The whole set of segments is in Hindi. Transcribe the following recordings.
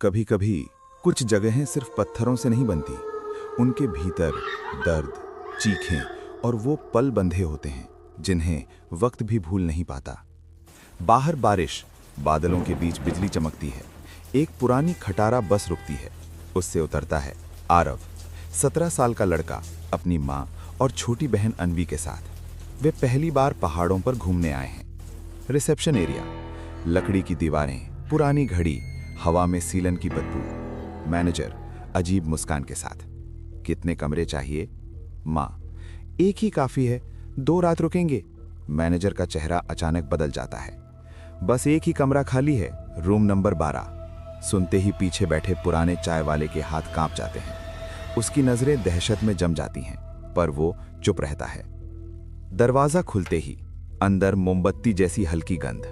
कभी कभी कुछ जगहें सिर्फ पत्थरों से नहीं बनती, उनके भीतर दर्द, चीखें और वो पल बंधे होते हैं जिन्हें वक्त भी भूल नहीं पाता। बाहर बारिश, बादलों के बीच बिजली चमकती है। एक पुरानी खटारा बस रुकती है। उससे उतरता है आरव, 17 साल का लड़का, अपनी माँ और छोटी बहन अनवी के साथ। वे पहली बार पहाड़ों पर घूमने आए हैं। रिसेप्शन एरिया, लकड़ी की दीवारें, पुरानी घड़ी, हवा में सीलन की बदबू। मैनेजर अजीब मुस्कान के साथ। कितने कमरे चाहिए? माँ, एक ही काफी है, 2 रात रुकेंगे। मैनेजर का चेहरा अचानक बदल जाता है। बस एक ही कमरा खाली है, रूम नंबर 12। सुनते ही पीछे बैठे पुराने चाय वाले के हाथ कांप जाते हैं। उसकी नजरें दहशत में जम जाती हैं, पर वो चुप रहता है। दरवाजा खुलते ही अंदर मोमबत्ती जैसी हल्की गंध।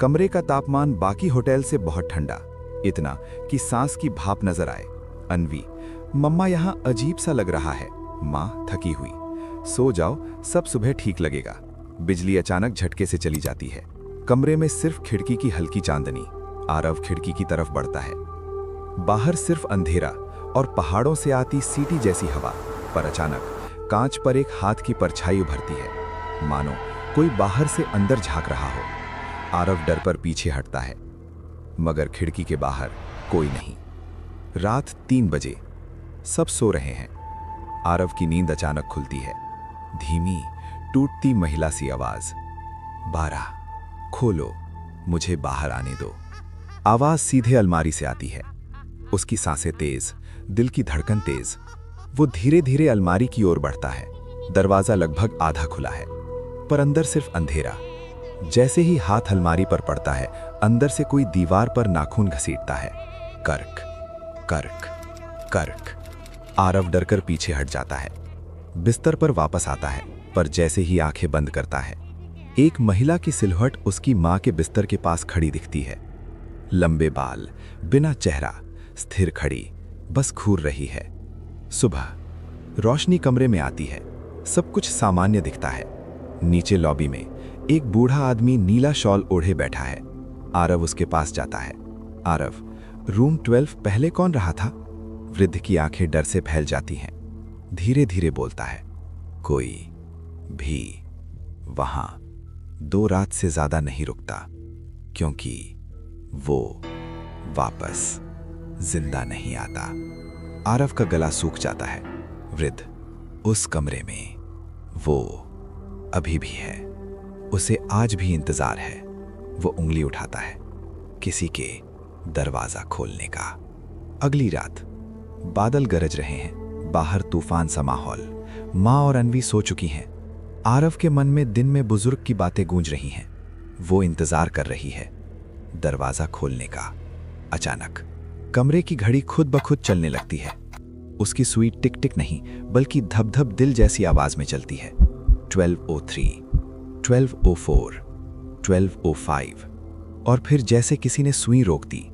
कमरे का तापमान बाकी होटल से बहुत ठंडा, इतना कि सांस की भाप नजर आए। अनवी, मम्मा यहाँ अजीब सा लग रहा है। माँ थकी हुई, सो जाओ, सब सुबह ठीक लगेगा। बिजली अचानक झटके से चली जाती है। कमरे में सिर्फ खिड़की की हल्की चांदनी। आरव खिड़की की तरफ बढ़ता है। बाहर सिर्फ अंधेरा और पहाड़ों से आती सीटी जैसी हवा। पर अचानक कांच पर एक हाथ की परछाई उभरती है, मानो कोई बाहर से अंदर झांक रहा हो। आरव डर पर पीछे हटता है, मगर खिड़की के बाहर कोई नहीं। रात 3 बजे, सब सो रहे हैं। आरव की नींद अचानक खुलती है। धीमी, टूटती महिला सी आवाज, 12, खोलो, मुझे बाहर आने दो। आवाज सीधे अलमारी से आती है। उसकी सांसें तेज, दिल की धड़कन तेज। वो धीरे धीरे अलमारी की ओर बढ़ता है। दरवाजा लगभग आधा खुला है, पर अंदर सिर्फ अंधेरा। जैसे ही हाथ अलमारी पर पड़ता है, अंदर से कोई दीवार पर नाखून घसीटता है। कर्क, कर्क, कर्क। आरव डरकर पीछे हट जाता है। बिस्तर पर वापस आता है, पर जैसे ही आंखें बंद करता है, एक महिला की सिलहट उसकी मां के बिस्तर के पास खड़ी दिखती है। लंबे बाल, बिना चेहरा, स्थिर खड़ी, बस घूर रही है। सुबह, रोशनी कमरे में आती है। सब कुछ सामान्य दिखता है। नीचे लॉबी में एक बूढ़ा आदमी नीला शॉल ओढ़े बैठा है। आरव उसके पास जाता है। आरव, रूम 12 पहले कौन रहा था? वृद्ध की आंखें डर से फैल जाती हैं। धीरे धीरे बोलता है, कोई भी वहां 2 रात से ज्यादा नहीं रुकता, क्योंकि वो वापस जिंदा नहीं आता। आरव का गला सूख जाता है। वृद्ध, उस कमरे में वो अभी भी है, उसे आज भी इंतजार है। वो उंगली उठाता है, किसी के दरवाजा खोलने का। अगली रात, बादल गरज रहे हैं, बाहर तूफान सा माहौल। माँ और अनवी सो चुकी हैं। आरव के मन में दिन में बुजुर्ग की बातें गूंज रही हैं। वो इंतजार कर रही है दरवाजा खोलने का। अचानक कमरे की घड़ी खुद ब खुद चलने लगती है। उसकी सुई टिक टिक नहीं, बल्कि धप धप दिल जैसी आवाज में चलती है। 12:03, 12:04, 12:05। और फिर जैसे किसी ने सुई रोक दी,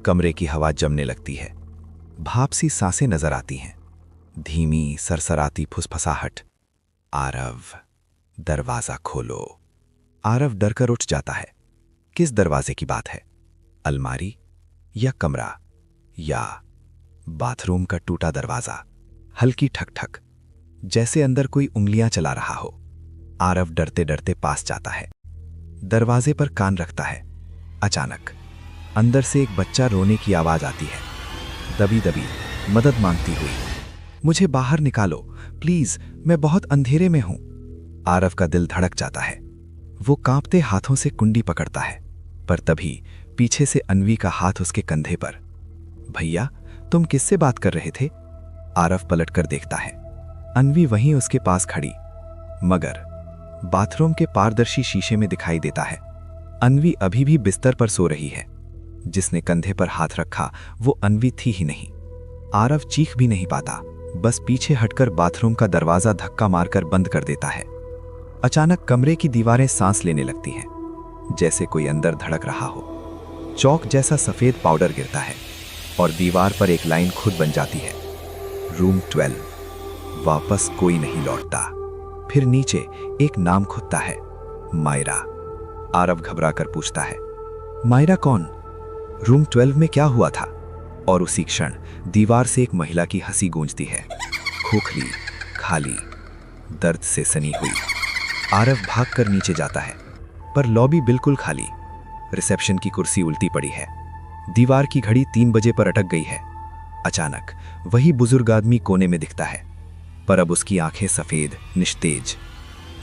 कमरे की हवा जमने लगती है। भाप सी सांसें नजर आती हैं, धीमी सरसराती फुसफसाहट। आरव, दरवाजा खोलो। आरव डरकर उठ जाता है। किस दरवाजे की बात है? अलमारी या कमरा या बाथरूम का टूटा दरवाजा? हल्की ठक ठक, जैसे अंदर कोई उंगलियां चला रहा हो। आरव डरते डरते पास जाता है, दरवाजे पर कान रखता है। अचानक अंदर से एक बच्चा रोने की आवाज आती है, दबी दबी, मदद मांगती हुई। मुझे बाहर निकालो प्लीज, मैं बहुत अंधेरे में हूं। आरव का दिल धड़क जाता है। वो कांपते हाथों से कुंडी पकड़ता है, पर तभी पीछे से अनवी का हाथ उसके कंधे पर। भैया, तुम किससे बात कर रहे थे? आरव पलटकर देखता है। अनवी वहीं उसके पास खड़ी, मगर बाथरूम के पारदर्शी शीशे में दिखाई देता है। अनवी अभी भी बिस्तर पर सो रही है। जिसने कंधे पर हाथ रखा वो अनवी थी ही नहीं। आरव चीख भी नहीं पाता, बस पीछे हटकर बाथरूम का दरवाजा धक्का मारकर बंद कर देता है। अचानक कमरे की दीवारें सांस लेने लगती हैं, जैसे कोई अंदर धड़क रहा हो। चौक जैसा सफेद पाउडर गिरता है और दीवार पर एक लाइन खुद बन जाती है, रूम 12, वापस कोई नहीं लौटता। फिर नीचे एक नाम खुदता है, मायरा। आरव घबरा कर पूछता है, मायरा कौन? रूम 12 में क्या हुआ था? और उसी क्षण दीवार से एक महिला की हंसी गूंजती है, खोखली, खाली, दर्द से सनी हुई। आरव भागकर नीचे जाता है, पर लॉबी बिल्कुल खाली। रिसेप्शन की कुर्सी उल्टी पड़ी है। दीवार की घड़ी 3 बजे पर अटक गई है। अचानक वही बुजुर्ग आदमी कोने में दिखता है, पर अब उसकी आंखें सफेद, निस्तेज,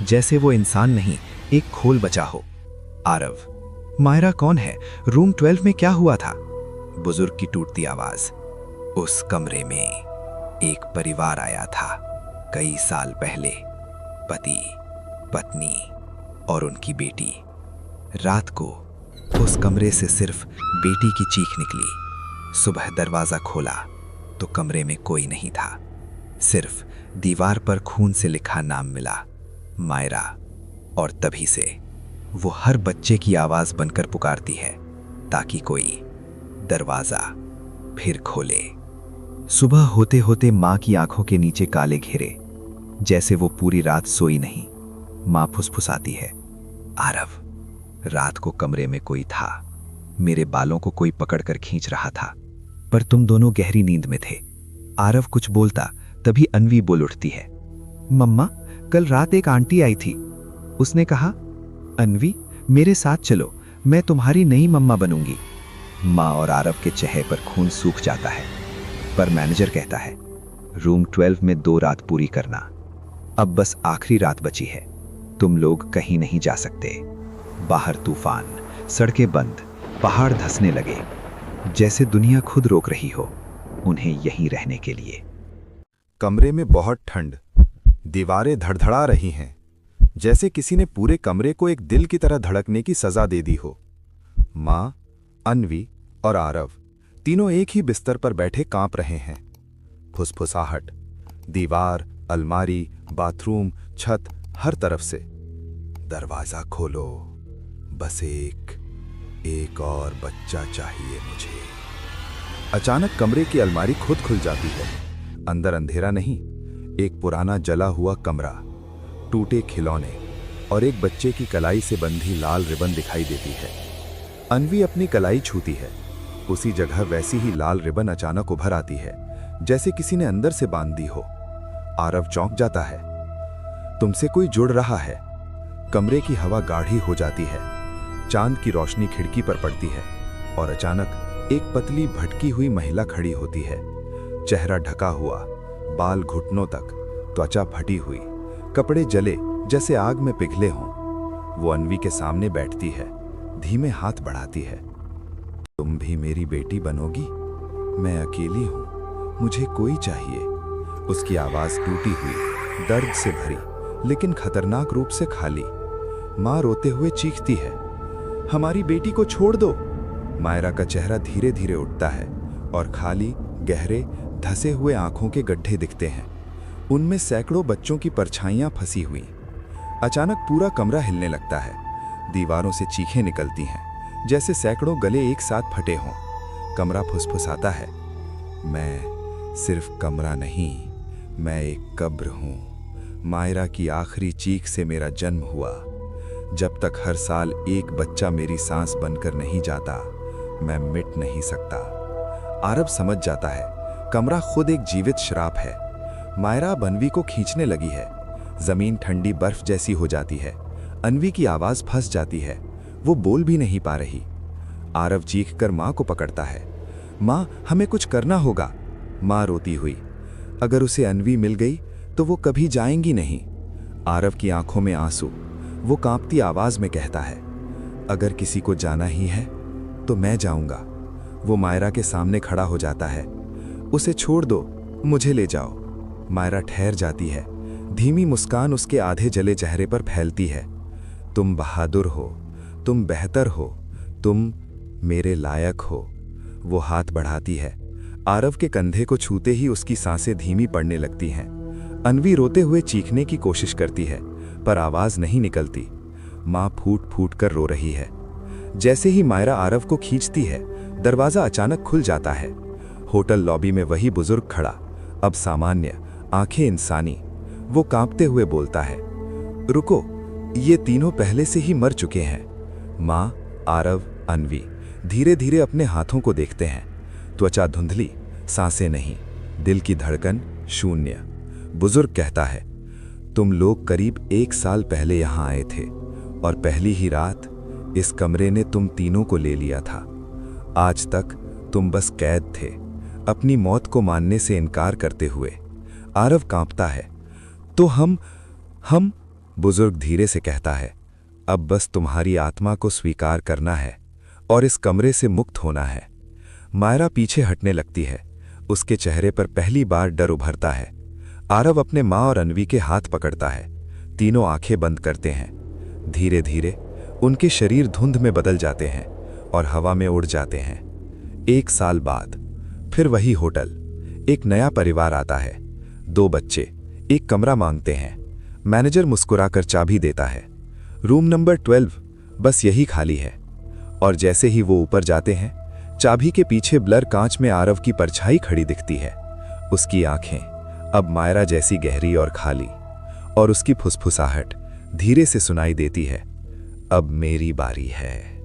जैसे वो इंसान नहीं, एक खोल बचा हो। आरव, मायरा कौन है? रूम 12 में क्या हुआ था? बुजुर्ग की टूटती आवाज। उस कमरे में एक परिवार आया था कई साल पहले, पति, पत्नी और उनकी बेटी। रात को उस कमरे से सिर्फ बेटी की चीख निकली। सुबह दरवाजा खोला तो कमरे में कोई नहीं था, सिर्फ दीवार पर खून से लिखा नाम मिला, मायरा। और तभी से वो हर बच्चे की आवाज बनकर पुकारती है ताकि कोई दरवाजा फिर खोले। सुबह होते होते माँ की आंखों के नीचे काले घेरे, जैसे वो पूरी रात सोई नहीं। माँ फुसफुसाती है, आरव, रात को कमरे में कोई था, मेरे बालों को कोई पकड़कर खींच रहा था, पर तुम दोनों गहरी नींद में थे। आरव कुछ बोलता, तभी अन्वी बोल उठती है, मम्मा, कल रात एक आंटी आई थी। उसने कहा, अन्वी, मेरे साथ चलो, मैं तुम्हारी नई मम्मा बनूंगी। माँ और आरव के चेहरे पर खून सूख जाता है, पर मैनेजर कहता है, रूम 12 में 2 रात पूरी करना। अब बस आखिरी रात बची है, तुम लोग कहीं नहीं जा सकते। बाहर तूफान, सड़कें बंद, पहाड़ धंसने लगे, जैसे दुनिया खुद रोक रही हो उन्हें यहीं रहने के लिए। कमरे में बहुत ठंड, दीवारें धड़धड़ा रही हैं, जैसे किसी ने पूरे कमरे को एक दिल की तरह धड़कने की सजा दे दी हो। माँ, अन्वी और आरव तीनों एक ही बिस्तर पर बैठे कांप रहे हैं। फुसफुसाहट, दीवार, अलमारी, बाथरूम, छत, हर तरफ से। दरवाजा खोलो, बस एक और बच्चा चाहिए मुझे। अचानक कमरे की अलमारी खुद खुल जाती है। अंदर अंधेरा नहीं, एक पुराना जला हुआ कमरा, टूटे खिलौने और एक बच्चे की कलाई से बंधी लाल रिबन दिखाई देती है। अन्वी अपनी कलाई छूती है, उसी जगह वैसी ही लाल रिबन अचानक उभर आती है, जैसे किसी ने अंदर से बांध दी हो। आरव चौंक जाता है, तुमसे कोई जुड़ रहा है। कमरे की हवा गाढ़ी हो जाती है, चांद की रोशनी खिड़की पर पड़ती है और अचानक एक पतली भटकी हुई महिला खड़ी होती है। चेहरा ढका हुआ, बाल घुटनों तक, त्वचा फटी हुई, कपड़े जले जैसे आग में पिघले हों। वो अन्वी के सामने बैठती है, धीमे हाथ बढ़ाती है। तुम भी मेरी बेटी बनोगी? मैं अकेली हूं, मुझे कोई चाहिए। उसकी आवाज टूटी हुई, दर्द से भरी, लेकिन खतरनाक रूप से खाली। माँ रोते हुए चीखती है, हमारी बेटी को छोड़ दो। मायरा का चेहरा धीरे धीरे उठता है और खाली, गहरे, धसे हुए आंखों के गड्ढे दिखते हैं। उनमें सैकड़ों बच्चों की परछाइयां फंसी हुई। अचानक पूरा कमरा हिलने लगता है, दीवारों से चीखें निकलती हैं, जैसे सैकड़ों गले एक साथ फटे हों। कमरा फुसफुसाता है, मैं सिर्फ कमरा नहीं, मैं एक कब्र हूँ। मायरा की आखिरी चीख से मेरा जन्म हुआ। जब तक हर साल एक बच्चा मेरी सांस बनकर नहीं जाता, मैं मिट नहीं सकता। आरव समझ जाता है, कमरा खुद एक जीवित श्राप है। मायरा अन्वी को खींचने लगी है। जमीन ठंडी बर्फ जैसी हो जाती है। अन्वी की आवाज फंस जाती है, वो बोल भी नहीं पा रही। आरव चीखकर माँ को पकड़ता है, माँ, हमें कुछ करना होगा। माँ रोती हुई, अगर उसे अन्वी मिल गई तो वो कभी जाएंगी नहीं। आरव की आंखों में आंसू, वो कांपती आवाज में कहता है, अगर किसी को जाना ही है तो मैं जाऊंगा। वो मायरा के सामने खड़ा हो जाता है, उसे छोड़ दो, मुझे ले जाओ। मायरा ठहर जाती है, धीमी मुस्कान उसके आधे जले चेहरे पर फैलती है। तुम बहादुर हो, तुम बेहतर हो, तुम मेरे लायक हो। वो हाथ बढ़ाती है, आरव के कंधे को छूते ही उसकी सांसें धीमी पड़ने लगती हैं। अन्वी रोते हुए चीखने की कोशिश करती है, पर आवाज नहीं निकलती। माँ फूट फूट कर रो रही है। जैसे ही मायरा आरव को खींचती है, दरवाजा अचानक खुल जाता है। होटल लॉबी में वही बुजुर्ग खड़ा, अब सामान्य, आंखें इंसानी। वो कांपते हुए बोलता है, रुको, ये तीनों पहले से ही मर चुके हैं। माँ, आरव, अन्वी धीरे धीरे अपने हाथों को देखते हैं। त्वचा धुंधली, सांसें नहीं, दिल की धड़कन शून्य। बुजुर्ग कहता है, तुम लोग करीब 1 साल पहले यहाँ आए थे और पहली ही रात इस कमरे ने तुम तीनों को ले लिया था। आज तक तुम बस कैद थे, अपनी मौत को मानने से इनकार करते हुए। आरव कांपता है। तो हम बुजुर्ग धीरे से कहता है, अब बस तुम्हारी आत्मा को स्वीकार करना है और इस कमरे से मुक्त होना है। मायरा पीछे हटने लगती है। उसके चेहरे पर पहली बार डर उभरता है। आरव अपने माँ और अन्वी के हाथ पकड़ता है। तीनों आंखें बंद करते हैं। धीरे धीरे उनके शरीर धुंध में बदल जाते हैं और हवा में उड़ जाते हैं। 1 साल बाद फिर वही होटल। एक नया परिवार आता है। 2 बच्चे एक कमरा मांगते हैं। मैनेजर मुस्कुराकर चाबी देता है। रूम नंबर 12 बस यही खाली है। और जैसे ही वो ऊपर जाते हैं, चाबी के पीछे ब्लर कांच में आरव की परछाई खड़ी दिखती है। उसकी आंखें अब मायरा जैसी गहरी और खाली, और उसकी फुसफुसाहट धीरे से सुनाई देती है, अब मेरी बारी है।